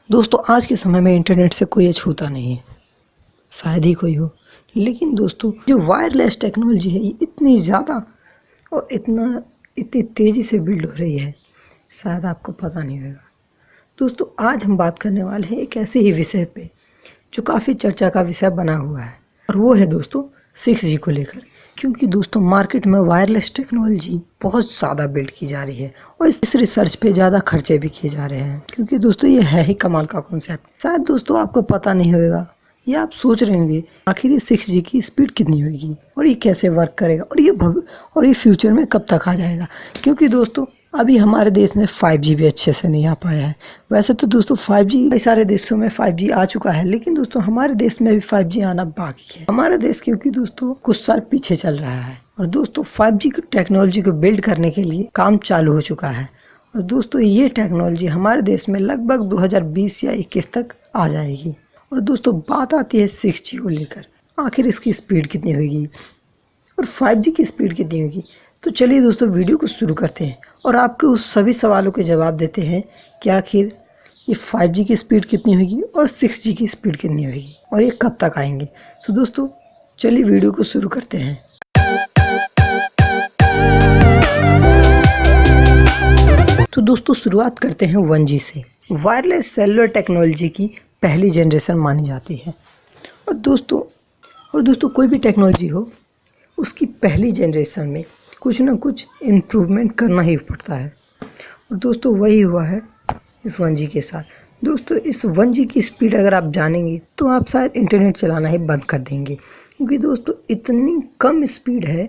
दोस्तों आज के समय में इंटरनेट से कोई अछूता नहीं है, शायद ही कोई हो। लेकिन दोस्तों जो वायरलेस टेक्नोलॉजी है ये इतनी ज़्यादा और इतनी तेज़ी से बिल्ड हो रही है, शायद आपको पता नहीं होगा। दोस्तों आज हम बात करने वाले हैं एक ऐसे ही विषय पे जो काफ़ी चर्चा का विषय बना हुआ है, और वो है दोस्तों 6G को लेकर। क्योंकि दोस्तों मार्केट में वायरलेस टेक्नोलॉजी बहुत ज़्यादा बिल्ड की जा रही है और इस रिसर्च पे ज़्यादा खर्चे भी किए जा रहे हैं, क्योंकि दोस्तों ये है ही कमाल का कॉन्सेप्ट। शायद दोस्तों आपको पता नहीं होगा, ये आप सोच रहे होंगे आखिर ये 6G की स्पीड कितनी होगी और ये कैसे वर्क करेगा और ये फ्यूचर में कब तक आ जाएगा। क्योंकि दोस्तों अभी हमारे देश में 5G भी अच्छे से नहीं आ पाया है। वैसे तो दोस्तों 5G कई सारे देशों में 5G आ चुका है, लेकिन दोस्तों हमारे देश में भी 5G आना बाकी है। हमारा देश क्योंकि दोस्तों कुछ साल पीछे चल रहा है, और दोस्तों 5G की टेक्नोलॉजी को बिल्ड करने के लिए काम चालू हो चुका है। और दोस्तों ये टेक्नोलॉजी हमारे देश में लगभग 2020 या 21 तक आ जाएगी। और दोस्तों बात आती है 6G को लेकर, आखिर इसकी स्पीड कितनी होगी और 5G की स्पीड कितनी होगी। तो चलिए दोस्तों वीडियो को शुरू करते हैं और आपके उस सभी सवालों के जवाब देते हैं कि आखिर ये 5G की स्पीड कितनी होगी और 6G की स्पीड कितनी होगी और ये कब तक आएंगे। तो दोस्तों चलिए वीडियो को शुरू करते हैं। तो दोस्तों शुरुआत करते हैं 1G से। वायरलेस सेलुलर टेक्नोलॉजी की पहली जनरेशन मानी जाती है। और दोस्तों कोई भी टेक्नोलॉजी हो, उसकी पहली जनरेशन में कुछ ना कुछ इम्प्रूवमेंट करना ही पड़ता है। और दोस्तों वही हुआ है इस 1G के साथ। दोस्तों इस 1G की स्पीड अगर आप जानेंगे तो आप शायद इंटरनेट चलाना ही बंद कर देंगे, क्योंकि दोस्तों इतनी कम स्पीड है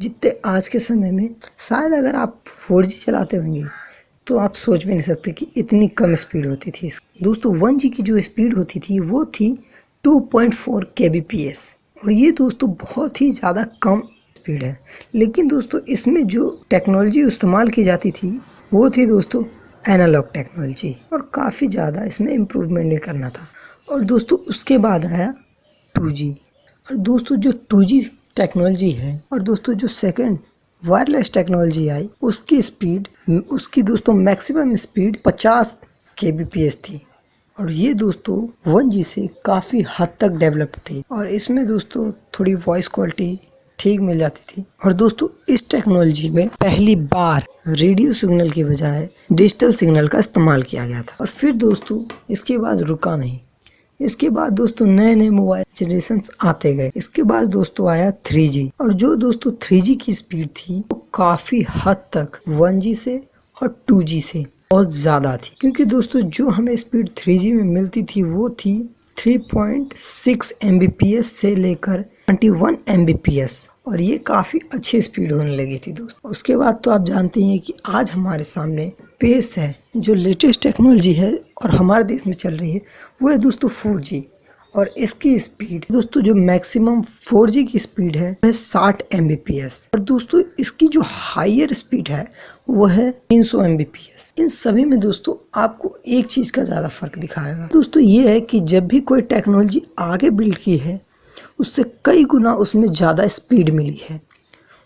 जितने आज के समय में शायद अगर आप 4G चलाते होंगे तो आप सोच भी नहीं सकते कि इतनी कम स्पीड होती थी। दोस्तों 1G की जो स्पीड होती थी वो थी 2.4 kbps, और ये दोस्तों बहुत ही ज़्यादा कम स्पीड है। लेकिन दोस्तों इसमें जो टेक्नोलॉजी इस्तेमाल की जाती थी वो थी दोस्तों एनालॉग टेक्नोलॉजी, और काफ़ी ज़्यादा इसमें इम्प्रूवमेंट भी करना था। और दोस्तों उसके बाद आया 2G, और दोस्तों जो 2G टेक्नोलॉजी है और दोस्तों जो सेकंड वायरलेस टेक्नोलॉजी आई उसकी दोस्तों मैक्सिमम स्पीड 50 kbps थी, और ये दोस्तों 1G से काफ़ी हद तक डेवलप थी, और इसमें दोस्तों थोड़ी वॉइस क्वालिटी ठीक मिल जाती थी। और दोस्तों इस टेक्नोलॉजी में पहली बार रेडियो सिग्नल की बजाय डिजिटल सिग्नल का इस्तेमाल किया गया था। और फिर दोस्तों इसके बाद रुका नहीं, इसके बाद दोस्तों नए नए मोबाइल जनरेशन्स आते गए। इसके बाद दोस्तों आया 3G, और जो दोस्तों 3G की स्पीड थी वो काफ़ी हद तक 1G से और 2G से बहुत ज़्यादा थी, क्योंकि दोस्तों जो हमें स्पीड 3G में मिलती थी वो थी 3.6 Mbps से लेकर 21 Mbps, और ये काफ़ी अच्छी स्पीड होने लगी थी दोस्तों। उसके बाद तो आप जानते हैं कि आज हमारे सामने पेश है जो लेटेस्ट टेक्नोलॉजी है और हमारे देश में चल रही है, वो है दोस्तों 4G। और इसकी स्पीड दोस्तों जो मैक्सिमम 4G की स्पीड है वह 60 Mbps, और दोस्तों इसकी जो हायर स्पीड है वो है 300 Mbps। इन सभी में दोस्तों आपको एक चीज़ का ज़्यादा फर्क दिखाएगा दोस्तों, ये है कि जब भी कोई टेक्नोलॉजी आगे बिल्ड की है उससे कई गुना उसमें ज़्यादा स्पीड मिली है।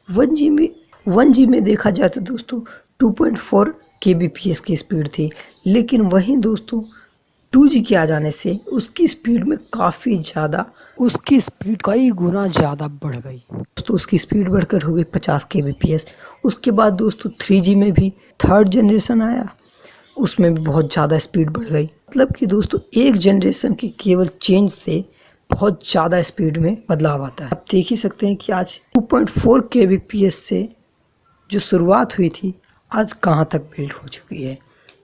1G में देखा जाए तो दोस्तों 2.4 kbps की स्पीड थी, लेकिन वहीं दोस्तों 2G के आ जाने से उसकी स्पीड में काफ़ी ज़्यादा कई गुना ज़्यादा बढ़ गई। दोस्तों उसकी स्पीड बढ़कर हो गई 50 kbps। उसके बाद दोस्तों 3G में भी थर्ड जनरेशन आया, उसमें भी बहुत ज़्यादा स्पीड बढ़ गई। मतलब कि दोस्तों एक जनरेशन की केवल चेंज से बहुत ज़्यादा स्पीड में बदलाव आता है। आप देख ही सकते हैं कि आज 2.4 kbps से जो शुरुआत हुई थी आज कहाँ तक बिल्ड हो चुकी है।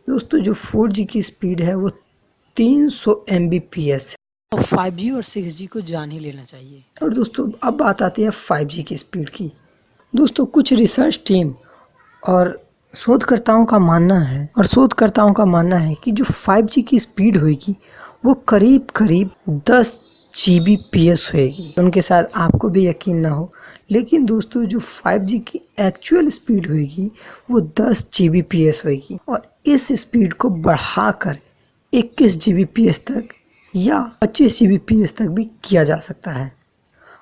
दोस्तों जो 4G की स्पीड है वो 300 Mbps है, और 5G और 6G को जान ही लेना चाहिए। और दोस्तों अब बात आती है 5G की स्पीड की। दोस्तों कुछ रिसर्च टीम और शोधकर्ताओं का मानना है कि जो 5G की स्पीड होगी वो करीब करीब 10 Gbps होगी। उनके साथ आपको भी यकीन ना हो, लेकिन दोस्तों जो 5G की एक्चुअल स्पीड होगी वो 10 Gbps होगी, और इस स्पीड को बढ़ाकर 21 Gbps तक या 25 Gbps तक भी किया जा सकता है।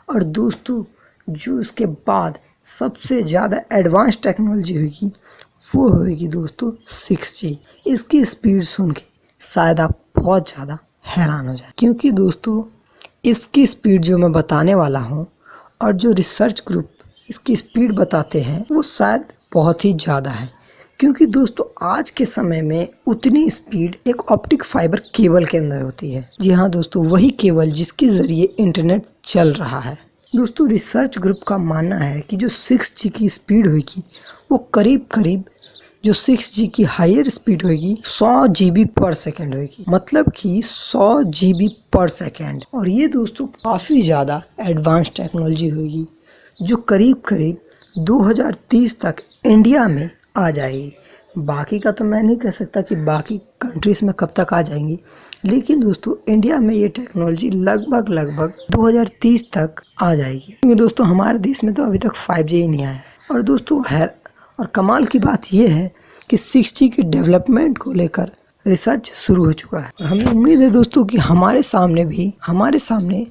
और दोस्तों जो इसके बाद सबसे ज़्यादा एडवांस टेक्नोलॉजी होगी वो होगी दोस्तों 6G। इसकी स्पीड सुन के शायद आप बहुत ज़्यादा हैरान हो जाए, क्योंकि दोस्तों इसकी स्पीड जो मैं बताने वाला हूँ और जो रिसर्च ग्रुप इसकी स्पीड बताते हैं वो शायद बहुत ही ज़्यादा है। क्योंकि दोस्तों आज के समय में उतनी स्पीड एक ऑप्टिक फाइबर केबल के अंदर होती है। जी हाँ दोस्तों, वही केबल जिसके ज़रिए इंटरनेट चल रहा है। दोस्तों रिसर्च ग्रुप का मानना है कि जो 6G की स्पीड होगी वो करीब करीब जो 6G की हायर स्पीड होगी 100 GB पर सेकेंड होगी, मतलब कि 100 GB पर सेकेंड। और ये दोस्तों काफ़ी ज़्यादा एडवांस टेक्नोलॉजी होगी जो करीब करीब 2030 तक इंडिया में आ जाएगी। बाकी का तो मैं नहीं कह सकता कि बाकी कंट्रीज़ में कब तक आ जाएंगी, लेकिन दोस्तों इंडिया में ये टेक्नोलॉजी लगभग 2030 तक आ जाएगी। क्योंकि दोस्तों हमारे देश में तो अभी तक 5G ही नहीं आया है। और दोस्तों और कमाल की बात यह है कि 6G के डेवलपमेंट को लेकर रिसर्च शुरू हो चुका है और हमें उम्मीद है दोस्तों कि हमारे सामने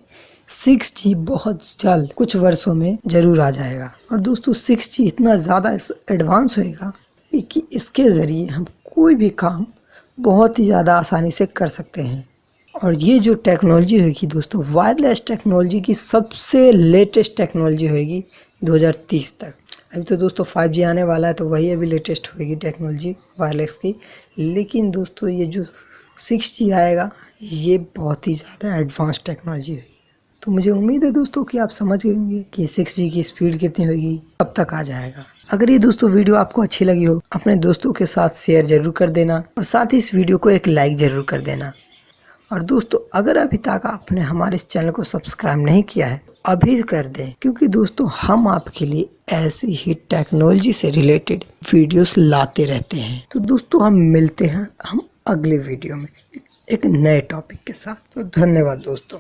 6G बहुत जल्द कुछ वर्षों में ज़रूर आ जाएगा। और दोस्तों 6G इतना ज़्यादा एडवांस होएगा कि इसके ज़रिए हम कोई भी काम बहुत ही ज़्यादा आसानी से कर सकते हैं। और ये जो टेक्नोलॉजी होगी दोस्तों वायरलेस टेक्नोलॉजी की सबसे लेटेस्ट टेक्नोलॉजी होगी 2030 तक। अभी तो दोस्तों 5G आने वाला है तो वही अभी लेटेस्ट होगी टेक्नोलॉजी वायरलेस की, लेकिन दोस्तों ये जो 6G आएगा ये बहुत ही ज़्यादा एडवांस टेक्नोलॉजी होगी। तो मुझे उम्मीद है दोस्तों कि आप समझ गए होंगे कि 6G की स्पीड कितनी होगी, कब तक आ जाएगा। अगर ये दोस्तों वीडियो आपको अच्छी लगी हो अपने दोस्तों के साथ शेयर जरूर कर देना और साथ ही इस वीडियो को एक लाइक जरूर कर देना। और दोस्तों अगर अभी तक आपने हमारे इस चैनल को सब्सक्राइब नहीं किया है अभी कर दें, क्योंकि दोस्तों हम आपके लिए ऐसी ही टेक्नोलॉजी से रिलेटेड वीडियोस लाते रहते हैं। तो दोस्तों हम मिलते हैं अगले वीडियो में एक नए टॉपिक के साथ। तो धन्यवाद दोस्तों।